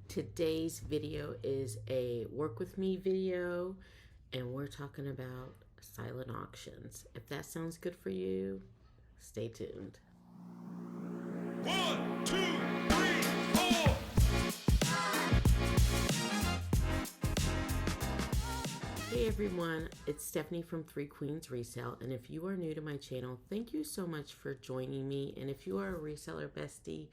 Today's video is a work with me video, and we're talking about silent auctions. If that sounds good for you, stay tuned. 1, 2, 3, 4. Hey everyone, it's Stephanie from Three Queens Resale, and if you are new to my channel, thank you so much for joining me. And if you are a reseller bestie,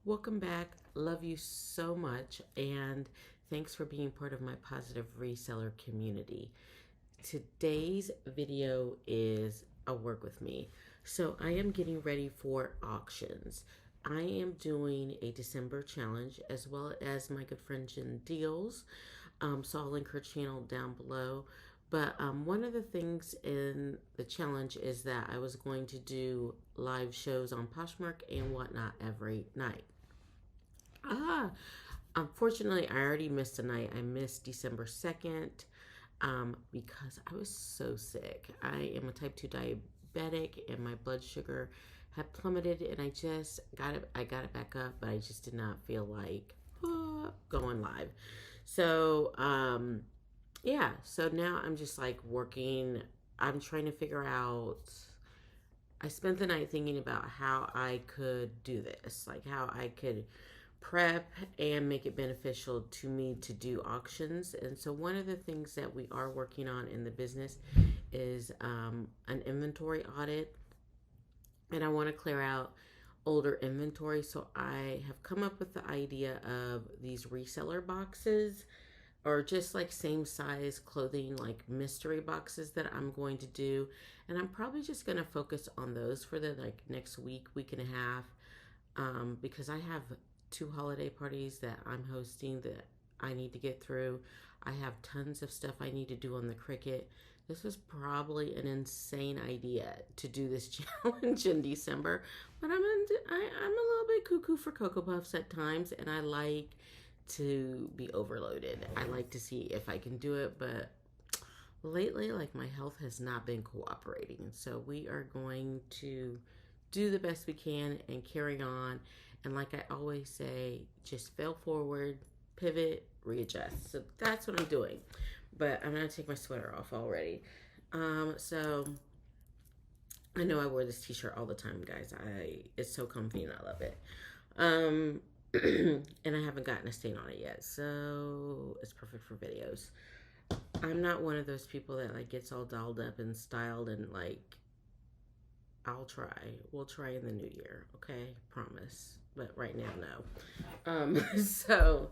welcome back. Love you so much, and thanks for being part of my positive reseller community. Today's video is a work with me. So I am getting ready for auctions. I am doing a December challenge as well as my good friend Jen Deals. So I'll link her channel down below. But one of the things in the challenge is that I was going to do live shows on Poshmark and whatnot every night. Unfortunately, I already missed a night. I missed December 2nd because I was so sick. I am a type 2 diabetic and my blood sugar had plummeted, and I got it back up, but I just did not feel like going live. So, yeah, so now I'm just like working. I'm trying to figure out, I spent the night thinking about how I could do this, like how I could prep and make it beneficial to me to do auctions. And so one of the things that we are working on in the business is an inventory audit, and I want to clear out older inventory. So I have come up with the idea of these reseller boxes, or just like same size clothing, like mystery boxes that I'm going to do. And I'm probably just going to focus on those for the like next week and a half, because I have 2 holiday parties that I'm hosting that I need to get through. I have tons of stuff I need to do on the Cricut. This was probably an insane idea to do this challenge in December, but I'm a little bit cuckoo for Cocoa Puffs at times, and I like to be overloaded. I like to see if I can do it, but lately, like, my health has not been cooperating. So we are going to do the best we can and carry on. And like I always say, just fail forward, pivot, readjust. So that's what I'm doing. But I'm gonna take my sweater off already. So I know I wear this t-shirt all the time, guys. It's so comfy and I love it. And I haven't gotten a stain on it yet, so it's perfect for videos. I'm not one of those people that like gets all dolled up and styled, and like, I'll try. We'll try in the new year, okay? Promise. But right now, no.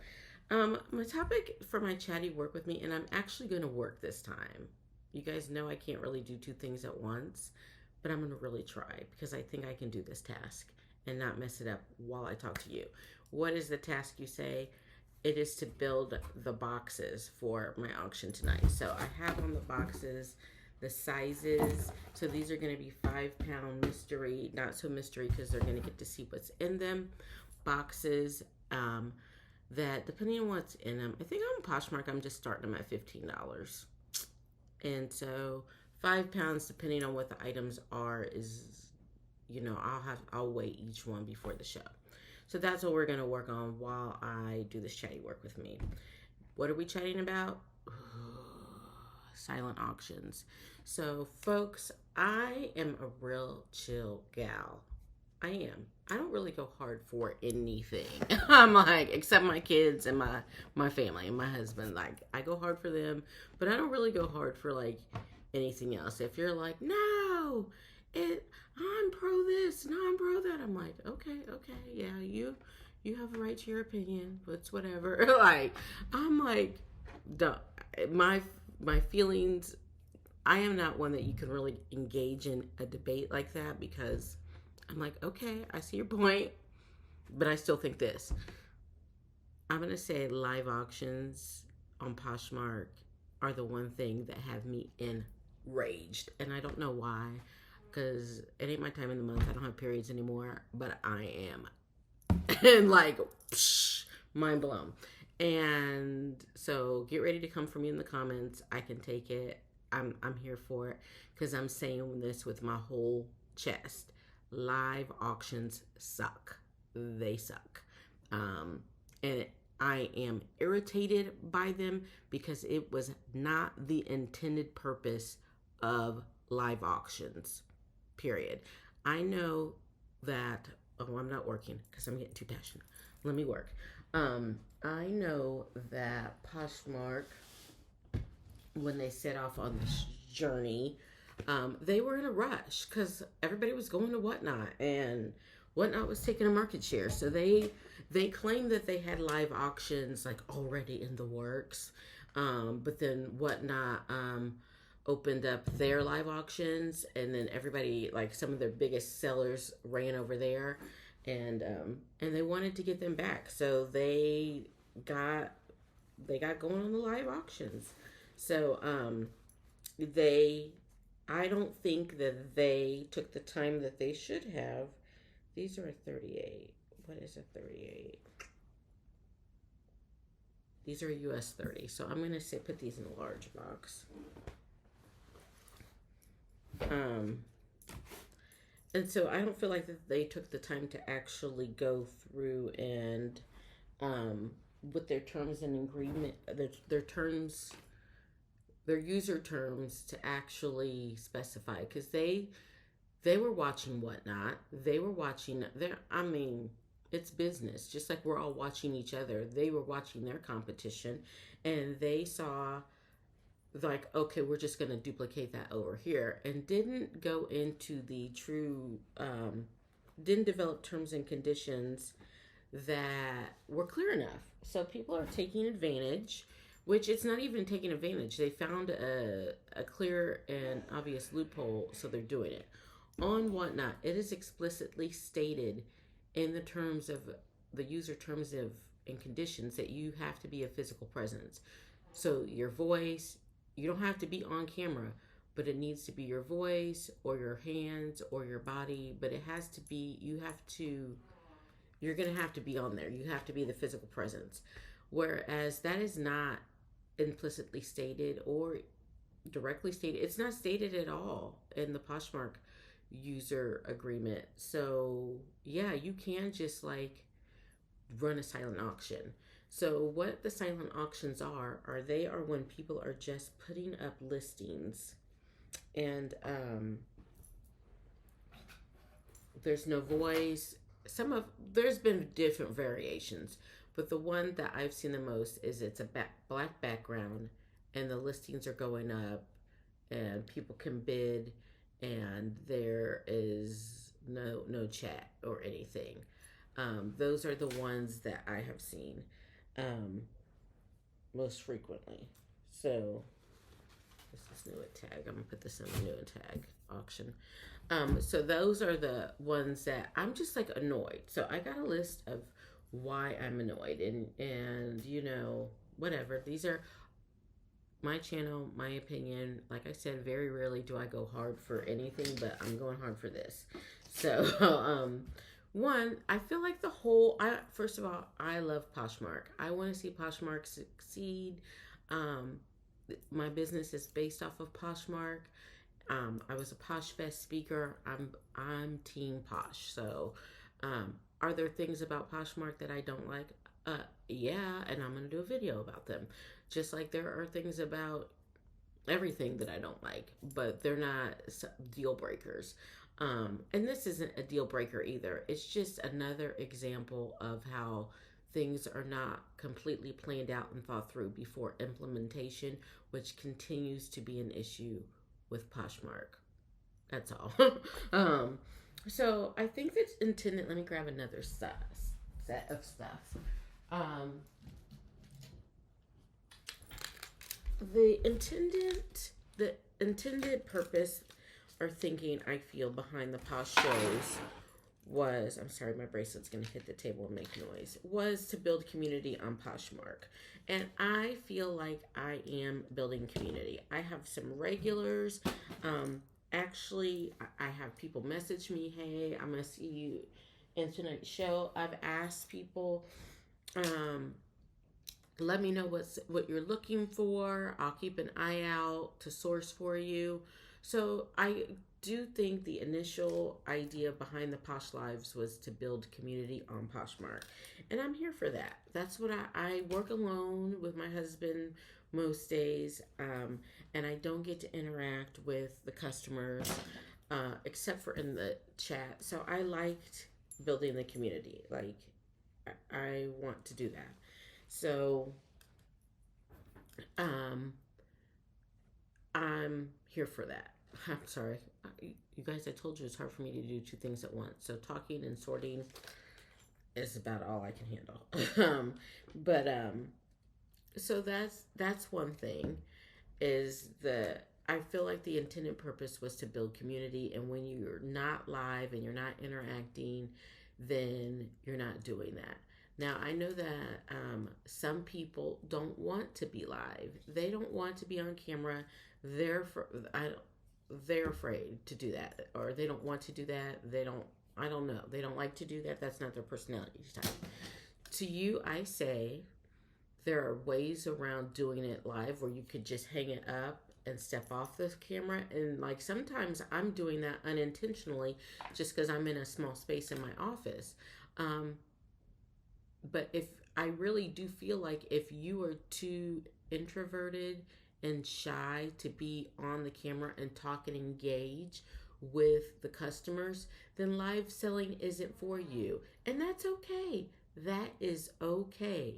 My topic for my chatty work with me, and I'm actually going to work this time. You guys know I can't really do 2 things at once, but I'm going to really try because I think I can do this task and not mess it up while I talk to you. What is the task, you say? It is to build the boxes for my auction tonight. So I have on the boxes the sizes. So these are going to be 5-pound mystery, not so mystery because they're going to get to see what's in them, boxes that, depending on what's in them, I think on Poshmark I'm just starting them at $15. And so 5 pounds, depending on what the items are, is, I'll weigh each one before the show. So that's what we're going to work on while I do this chatty work with me. What are we chatting about? Silent auctions. So folks, I am a real chill gal. I am. I don't really go hard for anything. I'm like, except my kids and my family and my husband. Like, I go hard for them, but I don't really go hard for like anything else. If you're like, no, I'm pro this and I'm pro that, I'm like, okay, yeah, you have a right to your opinion, but it's whatever. Like, I'm like, my feelings. I am not one that you can really engage in a debate like that, because I'm like, okay, I see your point, but I still think this. I'm going to say live auctions on Poshmark are the one thing that have me enraged. And I don't know why, because it ain't my time in the month. I don't have periods anymore, but I am. And like, mind blown. And so get ready to come for me in the comments. I can take it. I'm here for it, because I'm saying this with my whole chest. Live auctions suck. They suck. And I am irritated by them because it was not the intended purpose of live auctions, period. I know that, oh, I'm not working because I'm getting too passionate. Let me work. I know that Poshmark, when they set off on this journey, they were in a rush because everybody was going to Whatnot, and Whatnot was taking a market share. So they claimed that they had live auctions like already in the works, but then Whatnot opened up their live auctions, and then everybody, like some of their biggest sellers, ran over there, and they wanted to get them back, so they got going on the live auctions. So they I don't think that they took the time that they should have. These are a 38. What is a 38? These are a US 30. So I'm going to say put these in a large box. And so I don't feel like that they took the time to actually go through and with their terms and agreement, their terms, their user terms, to actually specify, because they were watching Whatnot, they were watching their, I mean, it's business, just like we're all watching each other. They were watching their competition, and they saw, like, okay, we're just going to duplicate that over here, and didn't go into the true, didn't develop terms and conditions that were clear enough. So people are taking advantage, which it's not even taking advantage. They found a clear and obvious loophole, so they're doing it. On Whatnot, it is explicitly stated in the terms of the user terms of and conditions that you have to be a physical presence. So your voice, you don't have to be on camera, but it needs to be your voice or your hands or your body, but it has to be, you're going to have to be on there. You have to be the physical presence. Whereas that is not implicitly stated or directly stated. It's not stated at all in the Poshmark user agreement. So yeah, you can just like run a silent auction. So what the silent auctions are they are when people are just putting up listings, and there's no voice. There's been different variations, but the one that I've seen the most is it's a black background, and the listings are going up, and people can bid, and there is no chat or anything. Those are the ones that I have seen most frequently. So this is new at tag. I'm gonna put this in the new at tag auction. So those are the ones that I'm just like annoyed. So I got a list of why I'm annoyed, and you know, whatever. These are my channel, my opinion. Like I said, very rarely do I go hard for anything, but I'm going hard for this. So one, I feel like first of all, I love Poshmark. I want to see Poshmark succeed. My business is based off of Poshmark. I was a Posh Fest speaker. I'm team Posh. So, are there things about Poshmark that I don't like? Yeah, and I'm gonna do a video about them. Just like there are things about everything that I don't like, but they're not deal breakers. And this isn't a deal breaker either. It's just another example of how things are not completely planned out and thought through before implementation, which continues to be an issue with Poshmark. That's all. So I think that's intended. Let me grab another set of stuff. The intended purpose or thinking, I feel, behind the Posh Shows was, I'm sorry, my bracelet's gonna hit the table and make noise, was to build community on Poshmark. And I feel like I am building community. I have some regulars. Actually, I have people message me, hey, I'm gonna see you in tonight's show. I've asked people, let me know what you're looking for. I'll keep an eye out to source for you. So do think the initial idea behind the Posh Lives was to build community on Poshmark. And I'm here for that. That's what I work alone with my husband most days, and I don't get to interact with the customers except for in the chat. So I liked building the community. Like, I want to do that. So um, I'm here for that. I'm sorry. You guys, I told you it's hard for me to do two things at once. So talking and sorting is about all I can handle. But so that's one thing is the I feel like the intended purpose was to build community, and when you're not live and you're not interacting, then you're not doing that. Now I know that some people don't want to be live. They don't want to be on camera. They're I they're afraid to do that, or they don't want to do that. They don't. I don't know. They don't like to do that. That's not their personality type. To you, I say there are ways around doing it live where you could just hang it up and step off the camera. And like sometimes I'm doing that unintentionally just because I'm in a small space in my office. But if I really do feel like if you are too introverted and shy to be on the camera and talk and engage with the customers, then live selling isn't for you. And that's okay. That is okay.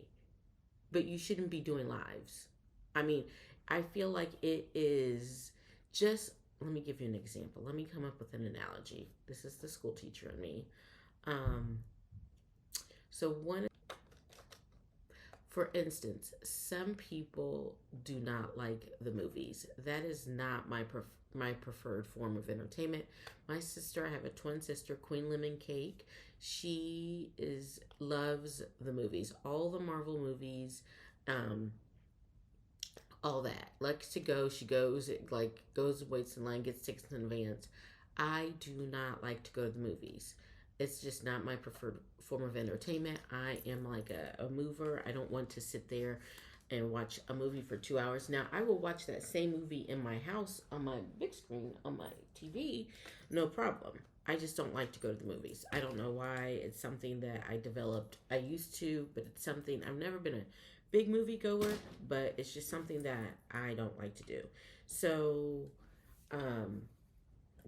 But you shouldn't be doing lives. I mean, I feel like it is just, let me give you an example. Let me come up with an analogy. This is the school teacher in me. So one, for instance, some people do not like the movies. That is not my preferred form of entertainment. My sister, I have a twin sister, Queen Lemon Cake. She loves the movies, all the Marvel movies, all that. Likes to go. She goes, waits in line, gets tickets in advance. I do not like to go to the movies. It's just not my preferred form of entertainment. I am like a mover. I don't want to sit there and watch a movie for 2 hours. Now, I will watch that same movie in my house on my big screen, on my TV, no problem. I just don't like to go to the movies. I don't know why. It's something that I developed. I used to, but it's something, I've never been a big movie goer, but it's just something that I don't like to do. So,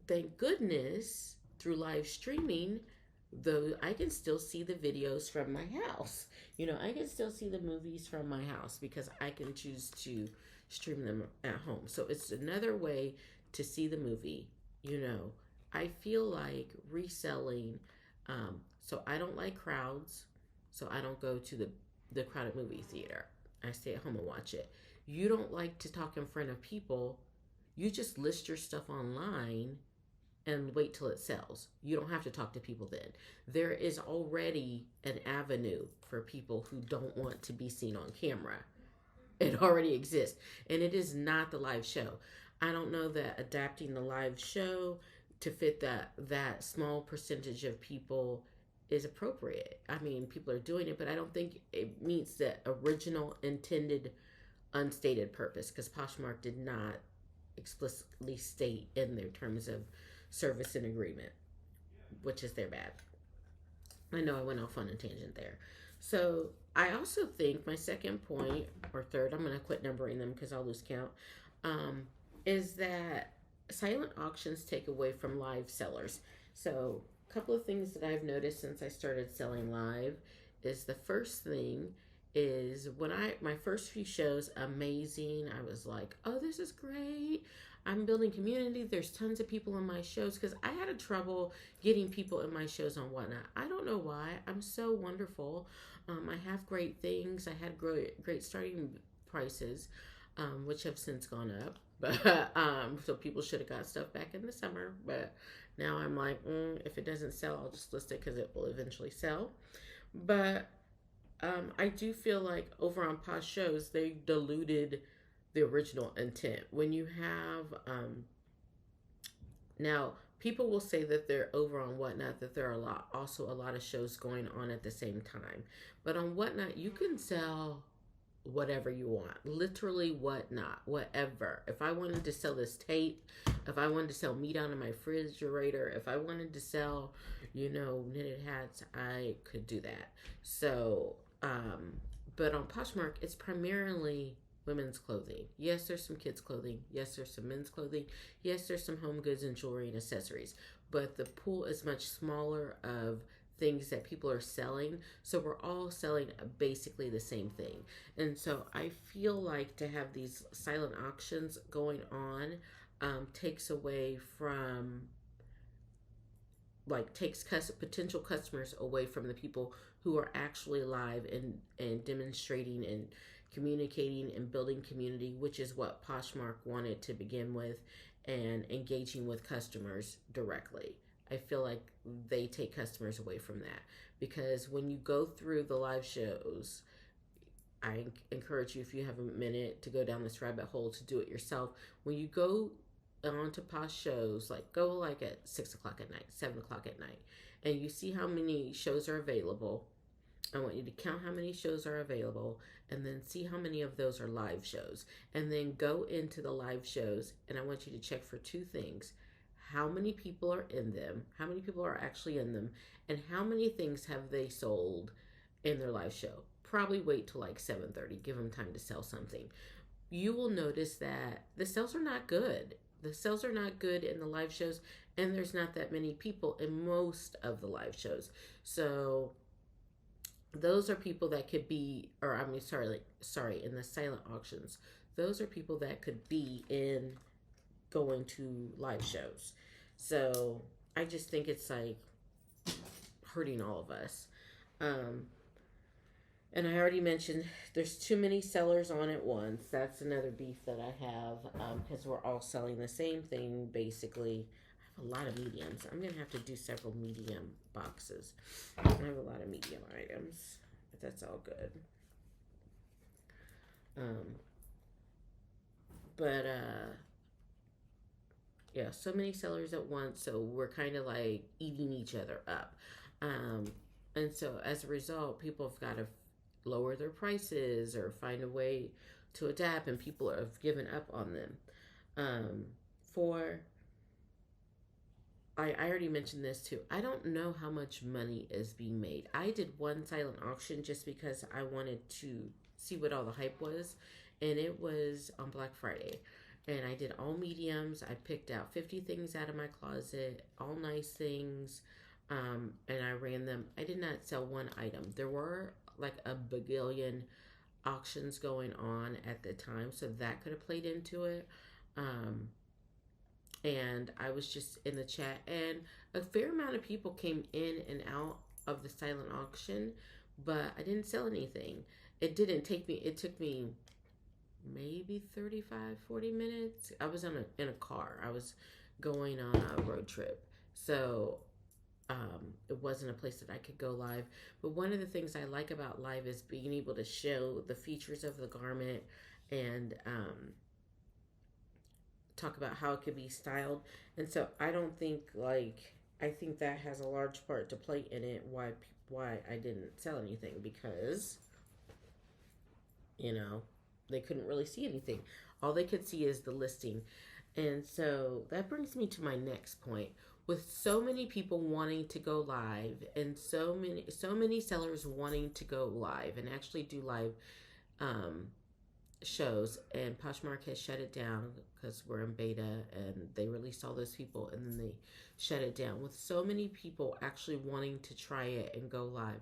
thank goodness through live streaming, though I can still see the videos from my house. I can still see the movies from my house because I can choose to stream them at home. So it's another way to see the movie. I feel like reselling, so I don't like crowds, so I don't go to the crowded movie theater. I stay at home and watch it. You don't like to talk in front of people. You just list your stuff online and wait till it sells. You don't have to talk to people then. There is already an avenue for people who don't want to be seen on camera. It already exists. And it is not the live show. I don't know that adapting the live show to fit that small percentage of people is appropriate. I mean, people are doing it, but I don't think it meets the original intended unstated purpose, because Poshmark did not explicitly state in their terms of service and agreement, which is their bad. I know I went off on a tangent there. So I also think my second point, or third, I'm going to quit numbering them because I'll lose count, is that silent auctions take away from live sellers. So a couple of things that I've noticed since I started selling live is the first thing is when my first few shows, amazing. I was like, oh, this is great. I'm building community. There's tons of people in my shows, because I had a trouble getting people in my shows on Whatnot. I don't know why. I'm so wonderful. I have great things. I had great starting prices, which have since gone up. But so people should have got stuff back in the summer. But now I'm like, if it doesn't sell, I'll just list it because it will eventually sell. But I do feel like over on Posh Shows, they diluted the original intent. When you have, now people will say that they're over on Whatnot, that there are also a lot of shows going on at the same time. But on Whatnot, you can sell whatever you want. Literally what not. Whatever. If I wanted to sell this tape, if I wanted to sell meat out of my refrigerator, if I wanted to sell, knitted hats, I could do that. So, but on Poshmark, it's primarily women's clothing. Yes, there's some kids' clothing. Yes, there's some men's clothing. Yes, there's some home goods and jewelry and accessories. But the pool is much smaller of things that people are selling. So we're all selling basically the same thing. And so I feel like to have these silent auctions going on takes away from, like, takes potential customers away from the people who are actually live and demonstrating and communicating and building community, which is what Poshmark wanted to begin with, and engaging with customers directly. I feel like they take customers away from that, because when you go through the live shows, I encourage you, if you have a minute, to go down this rabbit hole to do it yourself. When you go onto Posh Shows, like, go like at 6 o'clock at night, 7 o'clock at night, and you see how many shows are available. I want you to count how many shows are available, and then see how many of those are live shows. And then go into the live shows, and I want you to check for two things: how many people are in them, how many people are actually in them, and how many things have they sold in their live show. Probably wait till like 7:30, give them time to sell something. You will notice that the sales are not good. The sales are not good in the live shows, and there's not that many people in most of the live shows. So those are people that could be, or I mean, sorry, in the silent auctions, those are people that could be in going to live shows. So I just think it's like hurting all of us. And I already mentioned there's too many sellers on at once. That's another beef that I have, because we're all selling the same thing basically. I have a lot of mediums. I'm going to have to do several medium boxes. I have a lot of medium items, but that's all good. Yeah, so many sellers at once, so we're kind of like eating each other up. And so as a result, people have got to lower their prices or find a way to adapt, and people have given up on them. I already mentioned this too. I don't know how much money is being made. I did one silent auction just because I wanted to see what all the hype was, and it was on Black Friday. And I did all mediums. I picked out 50 things out of my closet, all nice things, and I ran them. I did not sell one item. There were like a bagillion auctions going on at the time, so that could have played into it. And I was just in the chat, and a fair amount of people came in and out of the silent auction, but I didn't sell anything. It took me maybe 35, 40 minutes. I was in a car. I was going on a road trip. So it wasn't a place that I could go live. But one of the things I like about live is being able to show the features of the garment and talk about how it could be styled. And so I think that has a large part to play in it, why I didn't sell anything, because they couldn't really see anything. All they could see is the listing. And so that brings me to my next point. With so many people wanting to go live, and so many sellers wanting to go live and actually do live shows, and Poshmark has shut it down because we're in beta, and they released all those people and then they shut it down. With so many people actually wanting to try it and go live,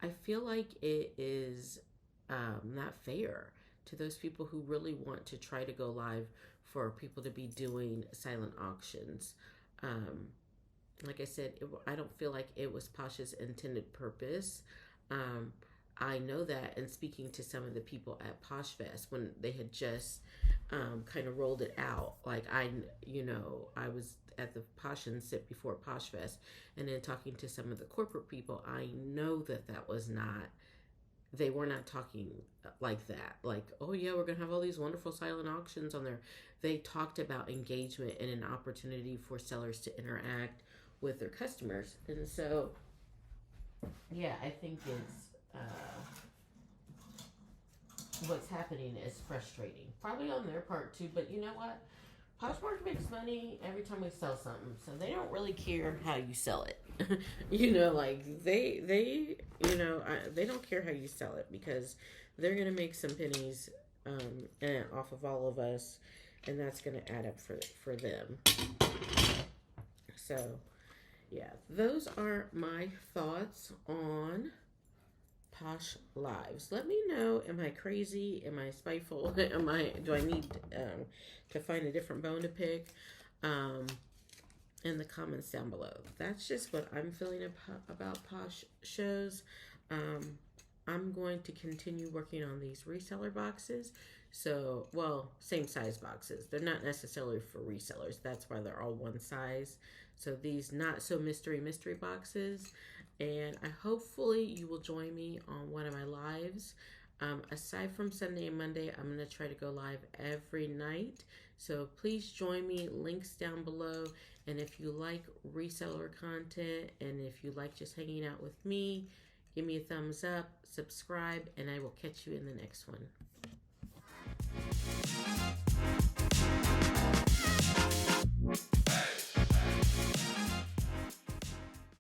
I feel like it is not fair to those people who really want to try to go live for people to be doing silent auctions. Like I said, I don't feel like it was Posh's intended purpose. I know that, and speaking to some of the people at Posh Fest when they had just kind of rolled it out, like I was at the Posh and Sip before Posh Fest, and then talking to some of the corporate people, I know that was not. They were not talking like that. Like, oh yeah, we're going to have all these wonderful silent auctions on there. They talked about engagement and an opportunity for sellers to interact with their customers. And so, yeah, I think it's, what's happening is frustrating. Probably on their part too, but you know what? Poshmark makes money every time we sell something, so they don't really care how you sell it. Like they don't care how you sell it because they're gonna make some pennies off of all of us, and that's gonna add up for them. So, yeah, those are my thoughts on Posh Lives. Let me know, am I crazy? Am I spiteful? Do I need to find a different bone to pick? In the comments down below. That's just what I'm feeling about Posh Shows. I'm going to continue working on these reseller boxes. So, well, same size boxes. They're not necessarily for resellers. That's why they're all one size. So these not so mystery boxes. And hopefully you will join me on one of my lives. Aside from Sunday and Monday, I'm going to try to go live every night. So please join me. Links down below. And if you like reseller content and if you like just hanging out with me, give me a thumbs up, subscribe, and I will catch you in the next one.